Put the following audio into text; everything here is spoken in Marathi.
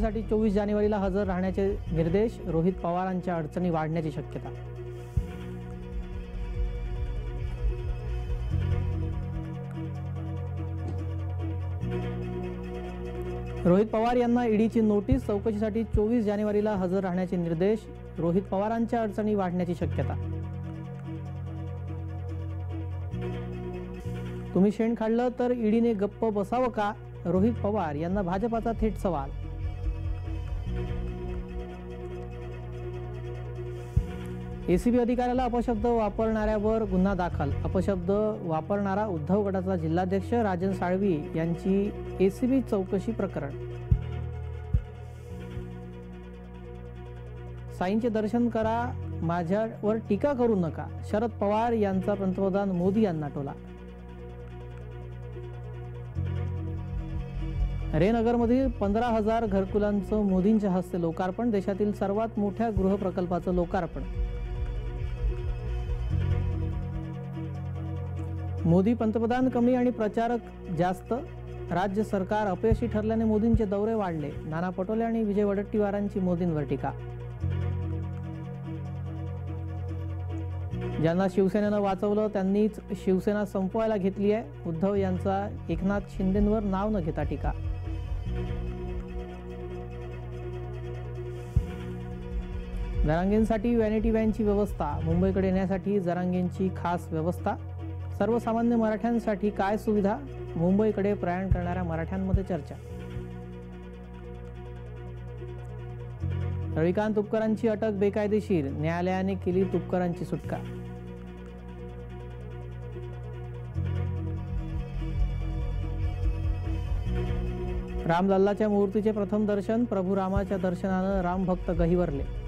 साठी 24 जानेवारीला हजर राहण्याचे निर्देश, रोहित पवारांच्या अडचणी वाढण्याची शक्यता. रोहित पवार यांना ईडीची नोटीस, चौकशीसाठी 24 जानेवारीला हजर राहण्याचे निर्देश, रोहित पवारांच्या अडचणी वाढण्याची शक्यता. तुम्ही शेण खाल्लं तर ईडीने गप्प बसावं का? रोहित पवार यांना भाजपाचा थेट सवाल. एसीबी अधिकाऱ्याला अपशब्द वापरणाऱ्यावर गुन्हा दाखल. अपशब्द वापरणारा उद्धव गटाचा जिल्हाध्यक्ष राजन साळवी यांची एसीबी चौकशी प्रकरण. साईंचे दर्शन करा, माझ्यावर टीका करू नका, शरद पवार यांचा पंतप्रधान मोदी यांना टोला. रेनगरमधील 15,000 घरकुलांचं मोदींच्या हस्ते लोकार्पण. देशातील सर्वात मोठ्या गृहप्रकल्पाचं लोकार्पण. मोदी पंतप्रधान कमी आणि प्रचारक जास्त. राज्य सरकार अपयशी ठरल्याने मोदींचे दौरे वाढले. नाना पटोले आणि विजय वडेट्टीवारांची मोदींवर टीका. ज्यांना शिवसेनेनं वाचवलं त्यांनीच शिवसेना संपवायला घेतली आहे. उद्धव यांचा एकनाथ शिंदेंवर नाव न घेता टीका. जरांगेंसाठी व्हॅनिटी व्हॅनची व्यवस्था. मुंबईकडे येण्यासाठी जरांगेंची खास व्यवस्था. सर्वसामान्य मराठ्यांसाठी काय सुविधा? मुंबईकडे प्रयाण करणाऱ्या मराठ्यांमध्ये चर्चा. रविकांत तुपकरांची अटक बेकायदेशीर. न्यायालयाने केली तुपकरांची सुटका. रामलल्लाच्या मूर्तीचे प्रथम दर्शन. प्रभू रामाच्या दर्शनानं रामभक्त गहिवरले.